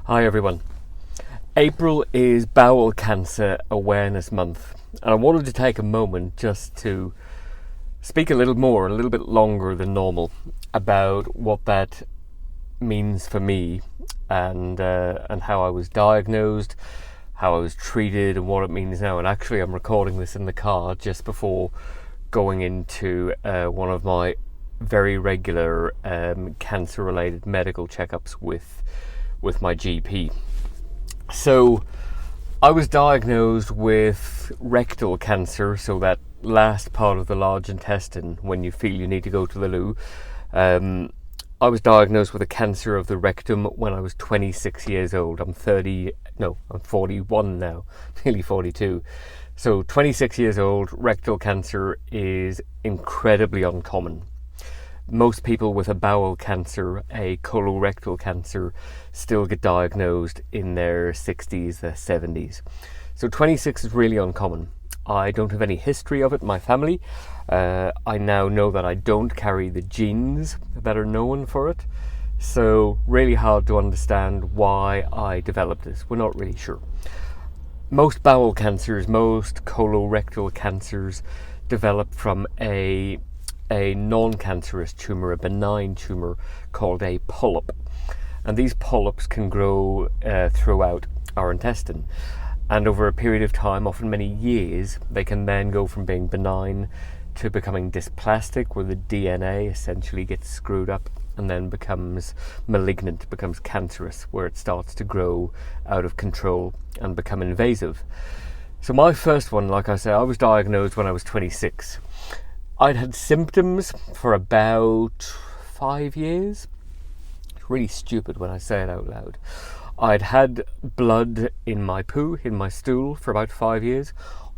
Hi everyone. April is Bowel Cancer Awareness Month, and I wanted to take a moment just to speak a little bit longer than normal about what that means for me and how I was diagnosed, how I was treated, and what it means now. And actually, I'm recording this in the car just before going into one of my very regular cancer-related medical checkups with my GP. So I was diagnosed with rectal cancer, so that last part of the large intestine when you feel you need to go to the loo. I was diagnosed with a cancer of the rectum when I was 26 years old. I'm 41 now, nearly 42. So 26 years old, rectal cancer is incredibly uncommon. Most people with a bowel cancer, a colorectal cancer, still get diagnosed in their 60s, their 70s. So 26 is really uncommon. I don't have any history of it in my family. I now know that I don't carry the genes that are known for it. So really hard to understand why I developed this. We're not really sure. Most bowel cancers, most colorectal cancers develop from a non-cancerous tumour, a benign tumour called a polyp. And these polyps can grow throughout our intestine. And over a period of time, often many years, they can then go from being benign to becoming dysplastic, where the DNA essentially gets screwed up and then becomes malignant, becomes cancerous, where it starts to grow out of control and become invasive. So my first one, like I say, I was diagnosed when I was 26. I'd had symptoms for about 5 years. It's really stupid when I say it out loud. I'd had blood in my poo, in my stool, for about 5 years.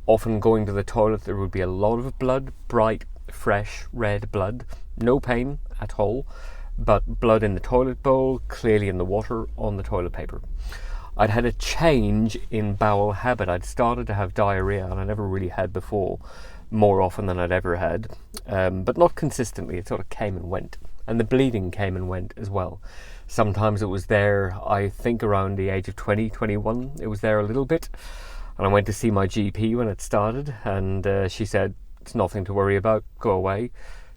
Often going to the toilet, there would be a lot of blood, bright, fresh, red blood. No pain at all, but blood in the toilet bowl, clearly in the water, on the toilet paper. I'd had a change in bowel habit. I'd started to have diarrhea, and I never really had before, more often than I'd ever had, but not consistently. It sort of came and went, and the bleeding came and went as well. Sometimes it was there, I think around the age of 20, 21, it was there a little bit, and I went to see my GP when it started, and she said, it's nothing to worry about, go away.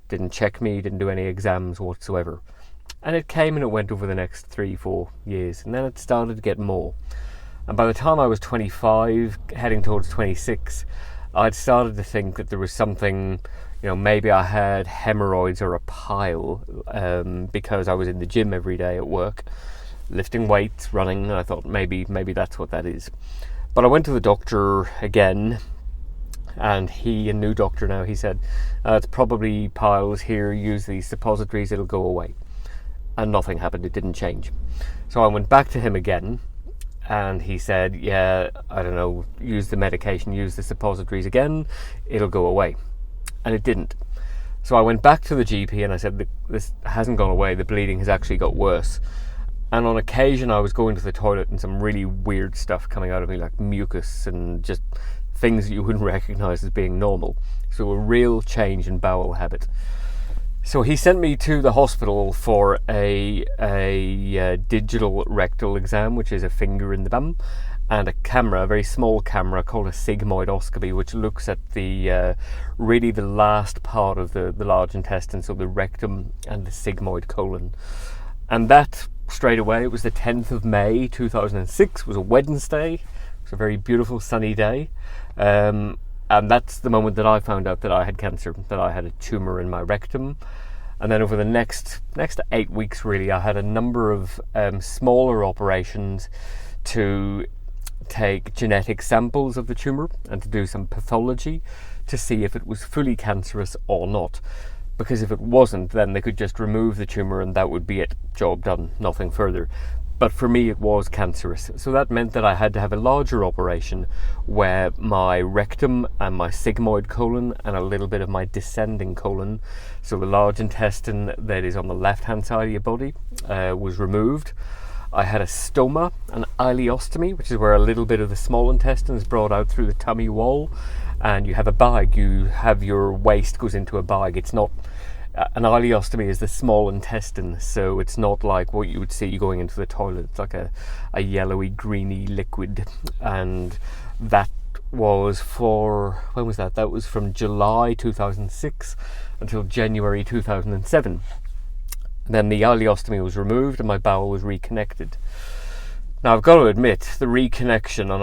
Didn't check me, didn't do any exams whatsoever. And it came and it went over the next 3-4 years, and then it started to get more. And by the time I was 25, heading towards 26, I'd started to think that there was something, maybe I had hemorrhoids or a pile, because I was in the gym every day at work, lifting weights, running, and I thought maybe that's what that is. But I went to the doctor again, and a new doctor now, he said, it's probably piles here, use these suppositories, it'll go away. And nothing happened, it didn't change. So I went back to him again, and he said, use the medication, use the suppositories again, it'll go away. And it didn't. So I went back to the GP and I said, this hasn't gone away, the bleeding has actually got worse. And on occasion I was going to the toilet and some really weird stuff coming out of me, like mucus and just things that you wouldn't recognize as being normal. So a real change in bowel habit. So he sent me to the hospital for a digital rectal exam, which is a finger in the bum, and a camera, a very small camera called a sigmoidoscopy, which looks at the last part of the large intestine, so the rectum and the sigmoid colon. And that straight away, it was the 10th of May 2006, was a Wednesday. It was a very beautiful sunny day. And that's the moment that I found out that I had cancer, that I had a tumour in my rectum. And then over the next 8 weeks, really, I had a number of smaller operations to take genetic samples of the tumour and to do some pathology to see if it was fully cancerous or not. Because if it wasn't, then they could just remove the tumour and that would be it, job done, nothing further. But for me, it was cancerous. So that meant that I had to have a larger operation where my rectum and my sigmoid colon and a little bit of my descending colon, so the large intestine that is on the left-hand side of your body, was removed. I had a stoma, an ileostomy, which is where a little bit of the small intestine is brought out through the tummy wall, and you have a bag. You have your waste goes into a bag. It's not An ileostomy is the small intestine, so it's not like what you would see going into the toilet. It's like a yellowy, greeny liquid, and that was for, when was that? That was from July 2006 until January 2007. And then the ileostomy was removed and my bowel was reconnected. Now I've got to admit, the reconnection, and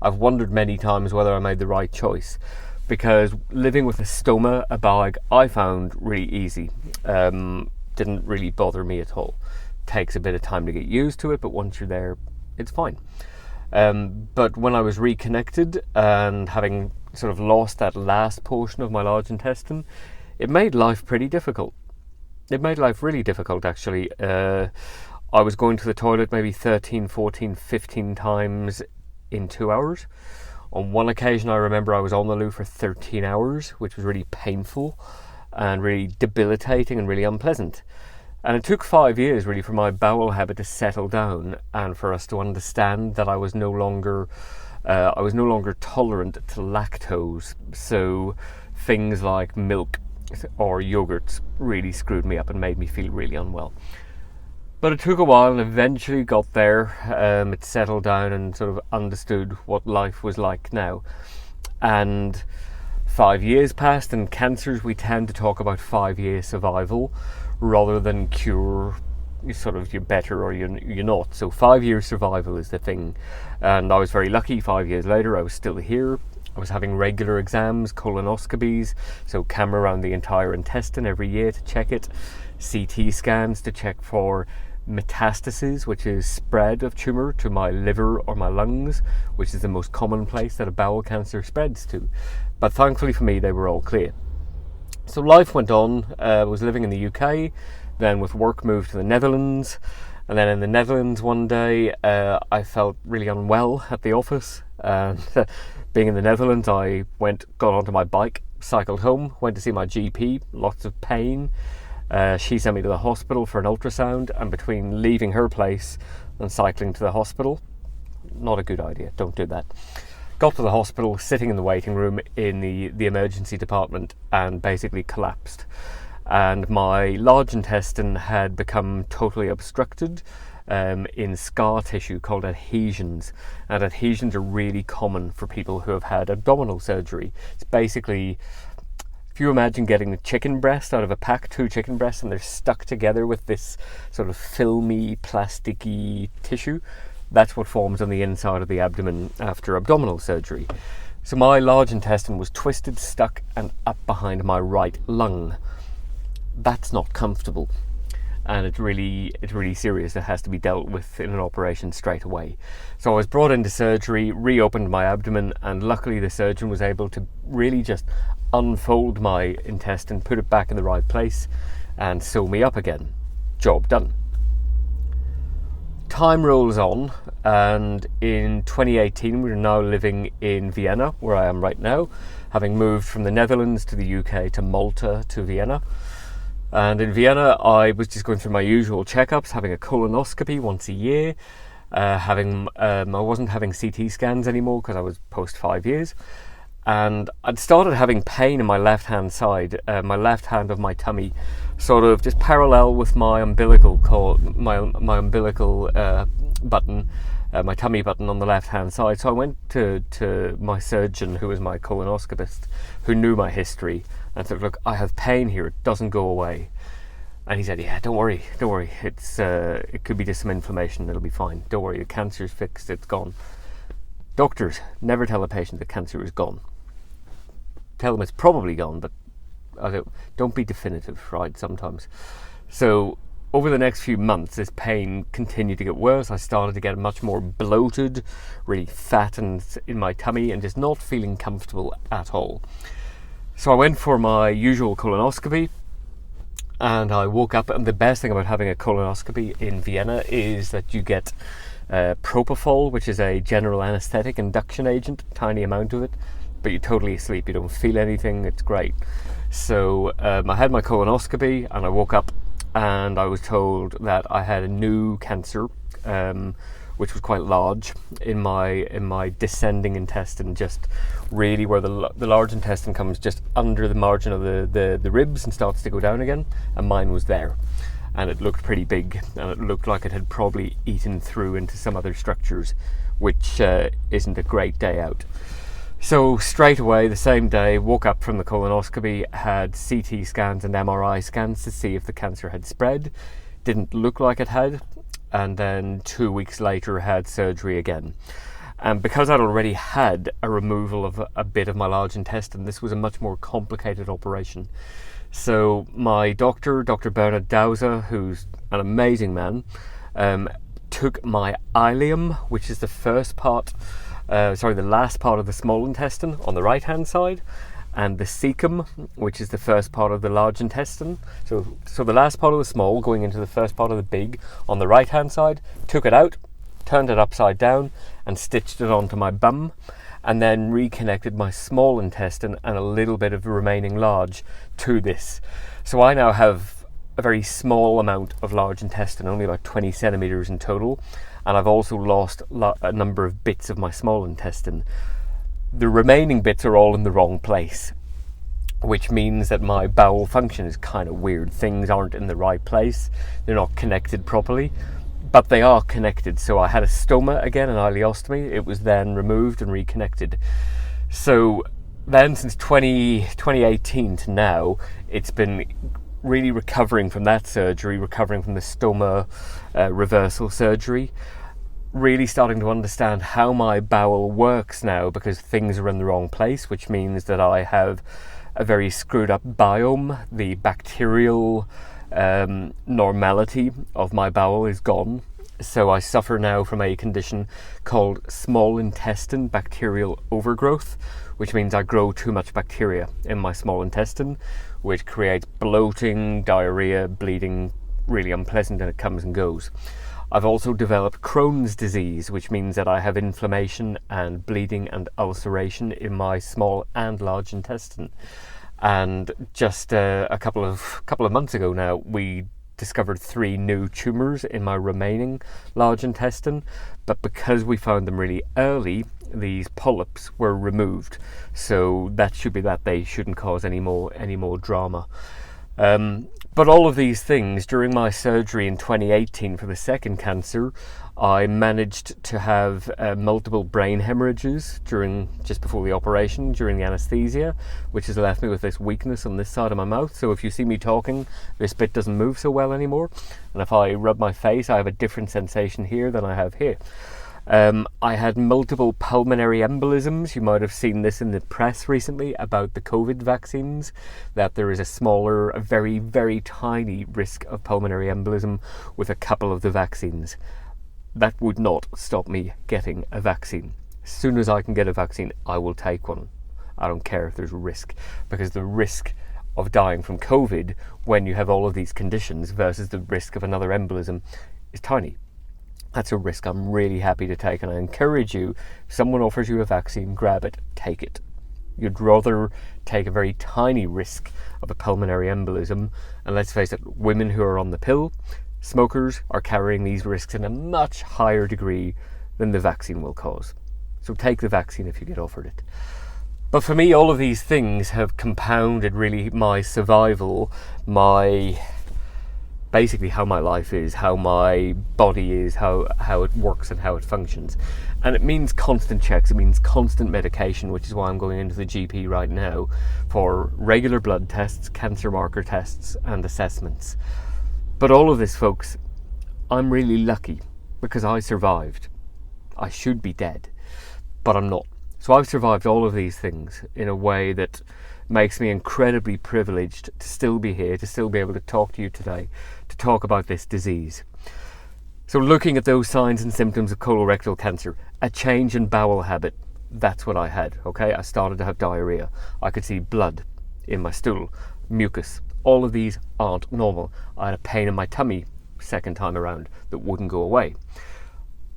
I've wondered many times whether I made the right choice, because living with a stoma, a bag, I found really easy. Didn't really bother me at all. Takes a bit of time to get used to it, but once you're there, it's fine. But when I was reconnected and having sort of lost that last portion of my large intestine, it made life pretty difficult. It made life really difficult, actually. I was going to the toilet maybe 13, 14, 15 times in 2 hours. On one occasion I remember I was on the loo for 13 hours, which was really painful and really debilitating and really unpleasant. And it took 5 years really for my bowel habit to settle down and for us to understand that I was no longer tolerant to lactose. So things like milk or yogurts really screwed me up and made me feel really unwell. But it took a while and eventually got there. It settled down and sort of understood what life was like now. And 5 years passed, and cancers, we tend to talk about 5-year survival rather than cure. Sort of you're better or you're not. So 5-year survival is the thing. And I was very lucky. 5 years later I was still here. I was having regular exams, colonoscopies, so camera around the entire intestine every year to check it, CT scans to check for metastases, which is spread of tumour to my liver or my lungs, which is the most common place that a bowel cancer spreads to. But thankfully for me, they were all clear. So life went on. I was living in the UK, then with work moved to the Netherlands, and then in the Netherlands one day I felt really unwell at the office, and being in the Netherlands I got onto my bike, cycled home, went to see my GP, lots of pain. She sent me to the hospital for an ultrasound, and between leaving her place and cycling to the hospital, not a good idea, don't do that. Got to the hospital, sitting in the waiting room in the emergency department, and basically collapsed. And my large intestine had become totally obstructed in scar tissue called adhesions. And adhesions are really common for people who have had abdominal surgery. It's basically, if you imagine getting a chicken breast out of a pack, 2 chicken breasts, and they're stuck together with this sort of filmy, plasticky tissue, that's what forms on the inside of the abdomen after abdominal surgery. So my large intestine was twisted, stuck, and up behind my right lung. That's not comfortable, and it's really serious. It has to be dealt with in an operation straight away. So I was brought into surgery, reopened my abdomen, and luckily the surgeon was able to really just unfold my intestine, put it back in the right place, and sew me up again. Job done. Time rolls on, and in 2018 we're now living in Vienna, where I am right now, having moved from the Netherlands to the UK to Malta to Vienna. And in Vienna I was just going through my usual checkups, having a colonoscopy once a year, I wasn't having CT scans anymore because I was post 5 years, and I'd started having pain in my left hand side, my left hand of my tummy, sort of just parallel with my umbilical cord, my umbilical button, my tummy button on the left hand side. So I went to my surgeon, who was my colonoscopist, who knew my history, and said, look, I have pain here, it doesn't go away. And he said, yeah, don't worry, it could be just some inflammation, it'll be fine, don't worry, the cancer's fixed, it's gone. Doctors never tell a patient the cancer is gone. Tell them it's probably gone, but don't be definitive, right, sometimes. So over the next few months, this pain continued to get worse. I started to get much more bloated, really fat and in my tummy, and just not feeling comfortable at all. So I went for my usual colonoscopy, and I woke up, and the best thing about having a colonoscopy in Vienna is that you get propofol, which is a general anesthetic induction agent, tiny amount of it, but you're totally asleep, you don't feel anything, it's great. So I had my colonoscopy, and I woke up and I was told that I had a new cancer, which was quite large in my descending intestine, just really where the large intestine comes just under the margin of the ribs and starts to go down again, and mine was there. And it looked pretty big, and it looked like it had probably eaten through into some other structures, which isn't a great day out. So straight away, the same day, woke up from the colonoscopy, had CT scans and MRI scans to see if the cancer had spread. Didn't look like it had, and then 2 weeks later had surgery again. And because I'd already had a removal of a bit of my large intestine, this was a much more complicated operation. So my doctor, Dr. Bernard Dowser, who's an amazing man, took my ileum, which is the last part of the small intestine on the right hand side, and the cecum, which is the first part of the large intestine. So the last part of the small going into the first part of the big on the right hand side, took it out, turned it upside down and stitched it onto my bum, and then reconnected my small intestine and a little bit of the remaining large to this. So I now have a very small amount of large intestine, only about 20 centimeters in total, and I've also lost a number of bits of my small intestine. The remaining bits are all in the wrong place, which means that my bowel function is kind of weird. Things aren't in the right place, they're not connected properly, but they are connected. So I had a stoma again, an ileostomy. It was then removed and reconnected. So then since 2018 to now, it's been really recovering from that surgery, recovering from the stoma reversal surgery, really starting to understand how my bowel works now, because things are in the wrong place, which means that I have a very screwed up biome. The bacterial normality of my bowel is gone. So I suffer now from a condition called small intestine bacterial overgrowth, which means I grow too much bacteria in my small intestine, which creates bloating, diarrhea, bleeding, really unpleasant, and it comes and goes. I've also developed Crohn's disease, which means that I have inflammation and bleeding and ulceration in my small and large intestine. And just a couple of months ago now, we discovered 3 new tumours in my remaining large intestine, but because we found them really early, these polyps were removed. So that should be that. They shouldn't cause any more drama. But all of these things, during my surgery in 2018 for the second cancer, I managed to have multiple brain hemorrhages just before the operation, during the anaesthesia, which has left me with this weakness on this side of my mouth. So if you see me talking, this bit doesn't move so well anymore. And if I rub my face, I have a different sensation here than I have here. I had multiple pulmonary embolisms. You might have seen this in the press recently about the COVID vaccines, that there is a very, very tiny risk of pulmonary embolism with a couple of the vaccines. That would not stop me getting a vaccine. As soon as I can get a vaccine, I will take one. I don't care if there's a risk, because the risk of dying from COVID when you have all of these conditions versus the risk of another embolism is tiny. That's a risk I'm really happy to take, and I encourage you, if someone offers you a vaccine, grab it, take it. You'd rather take a very tiny risk of a pulmonary embolism, and let's face it, women who are on the pill, smokers, are carrying these risks in a much higher degree than the vaccine will cause. So take the vaccine if you get offered it. But for me, all of these things have compounded really my survival, basically how my life is, how my body is, how it works and how it functions. And it means constant checks, it means constant medication, which is why I'm going into the GP right now for regular blood tests, cancer marker tests and assessments. But all of this, folks, I'm really lucky because I survived. I should be dead, but I'm not. So I've survived all of these things in a way that makes me incredibly privileged to still be here, to still be able to talk to you today, to talk about this disease. So looking at those signs and symptoms of colorectal cancer, a change in bowel habit, that's what I had, okay? I started to have diarrhea. I could see blood in my stool, mucus. All of these aren't normal. I had a pain in my tummy second time around that wouldn't go away.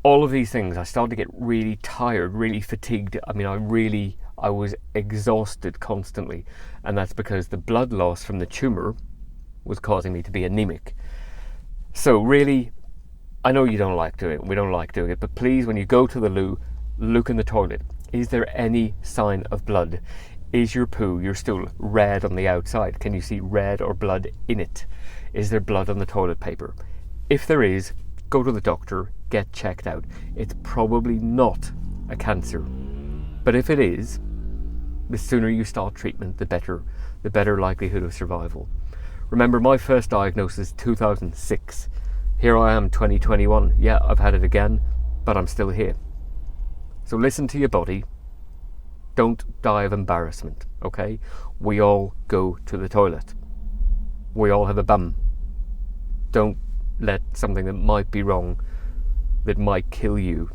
All of these things, I started to get really tired, really fatigued. I mean, I was exhausted constantly, and that's because the blood loss from the tumour was causing me to be anemic. So really, I know you don't like doing it, we don't like doing it, but please, when you go to the loo, look in the toilet. Is there any sign of blood? Is your poo, your stool, red on the outside? Can you see red or blood in it? Is there blood on the toilet paper? If there is, go to the doctor, get checked out. It's probably not a cancer. But if it is, the sooner you start treatment, the better likelihood of survival. Remember, my first diagnosis, 2006. Here I am, 2021. Yeah, I've had it again, but I'm still here. So listen to your body. Don't die of embarrassment, okay? We all go to the toilet. We all have a bum. Don't let something that might be wrong, that might kill you,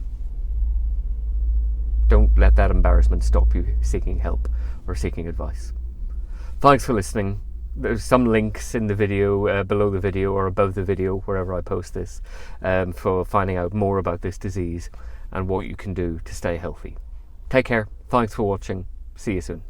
don't let that embarrassment stop you seeking help or seeking advice. Thanks for listening. There's some links in the video, below the video or above the video, wherever I post this, for finding out more about this disease and what you can do to stay healthy. Take care. Thanks for watching. See you soon.